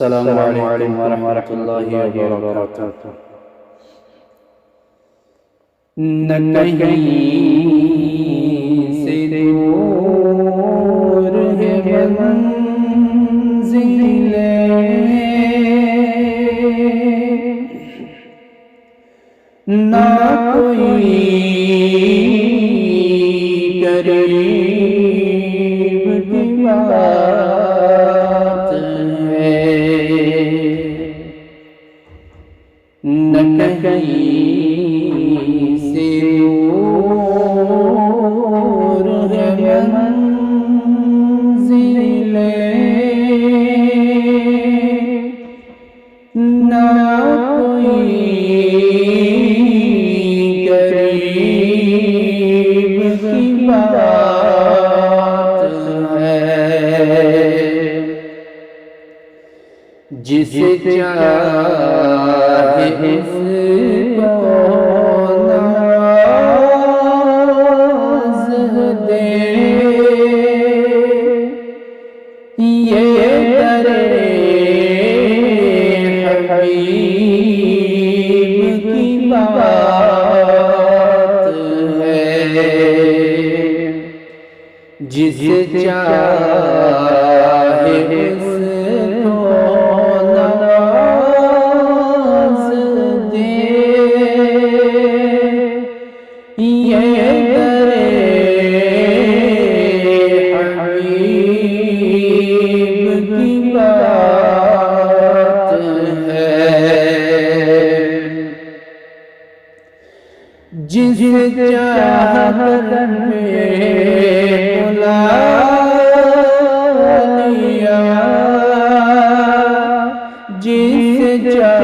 अस्सलामु अलैकुम वरहमतुल्लाहि वबरकातुहू। न कहीं से दूर है मंज़िलें, ना कोई करीब की बात है, न कहीं से दूर है मंज़िलें, ना कोई करीब की बात है। जिसे चाहे उसको नवाज़ दे, ये दरे हबीब की बात है। जिसे चाहे उसको नवाज़ दे, ये दरे हबीब की बात है। जिसे चाहकर बुला लिया, जिसे चाह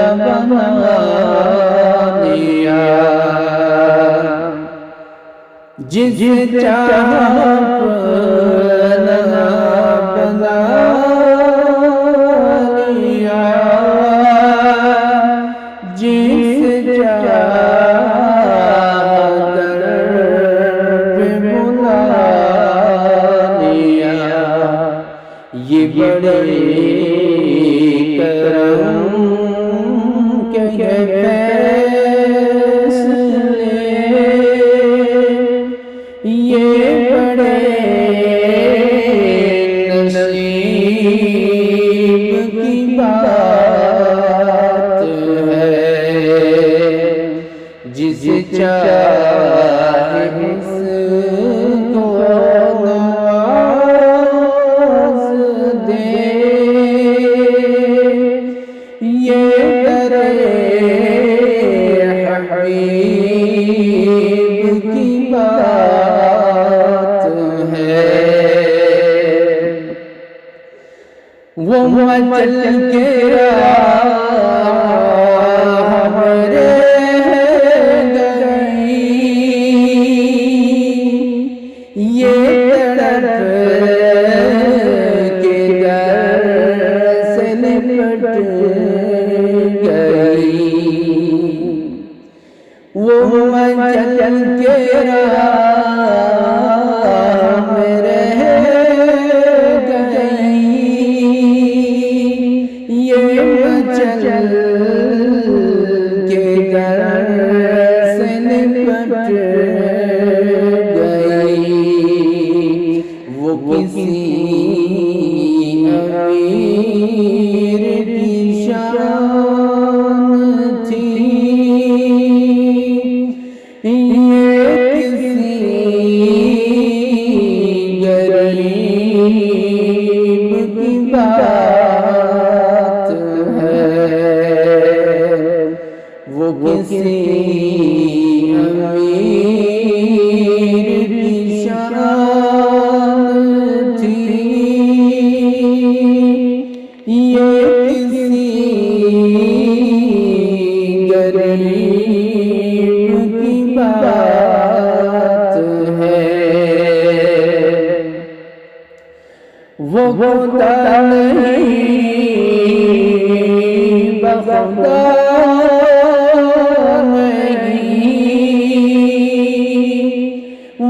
अपना बना लिया, जिसे चाह अपना बना लिया, जिसे चाहकर बुला लिया, ये बड़े करम के फैसले, ये बड़े नसीब की बात है। जिसे चाहे उसको नवाज़ दे, ये दरे हबीब की बात है। वो मचल के राह रह गई, ये तड़प के दर से लिपट गई। वो मचल के राह रह गई, ये मचल के दर से लिपट गई। वो किसी अमीर की शान थी, ये किसी गरीब की बात है। वो किसी अमीर की शान थी, ये किसी गरीब की बात है। वो खुदा नहीं बख्ता नहीं,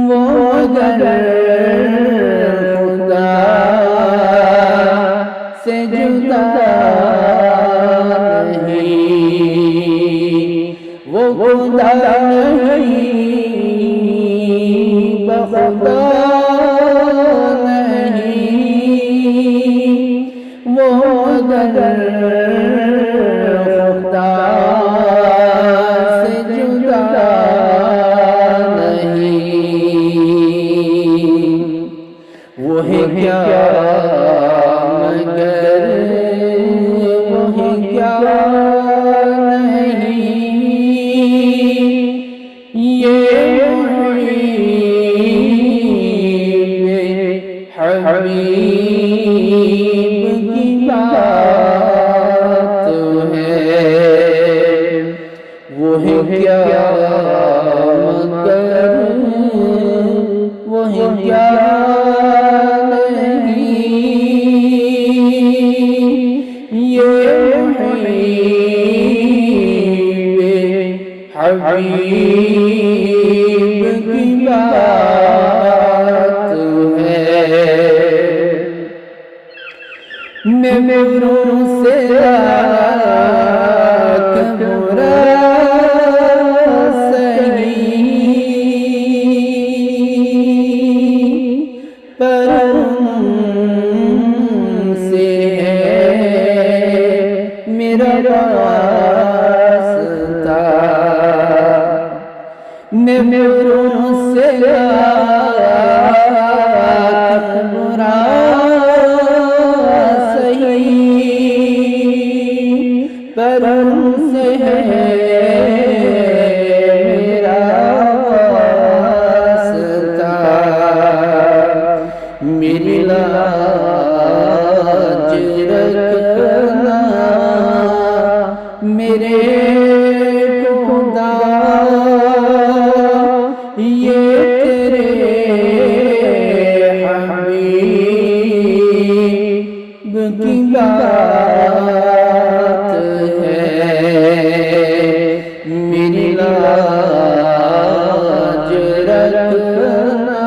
वो अगर खुदा क्या मगर वही क्या नहीं, ये हबीब की बात है। वही क्या मगर वही क्या नहीं, ये हबीब की बात है। मेमोरों से कबूरा सही पर से है मेरा वास्ता। मेमोरों से कबूरा पर से है मेरा वास्ता। मेरी लाज रखना मेरे खुदा, ये तेरे हबीब की बात है। मेरी लाज रखना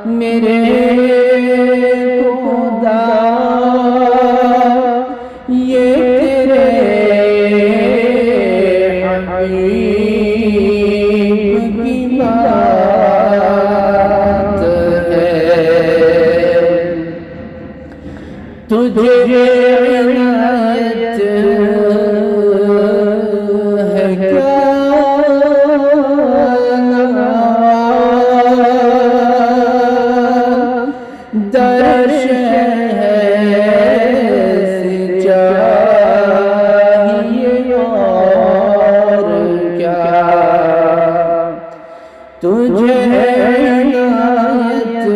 मेरे खुदा, ये तेरे हबीब की बात है। तुझे इनायत है क्या दर्श है चाहिए और क्या। तुझे इनायत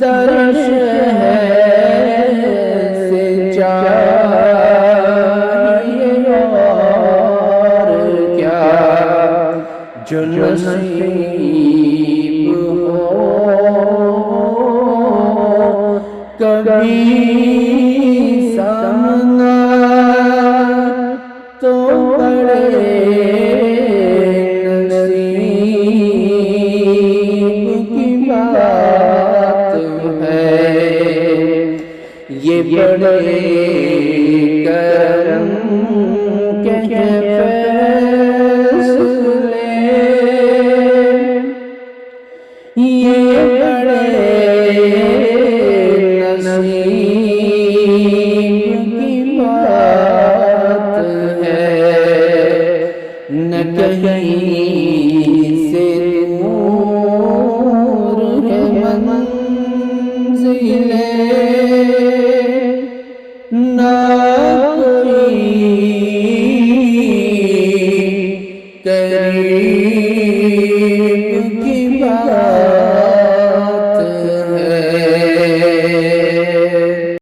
दर्श है से चाहिए और क्या। जो नसीब हो कभी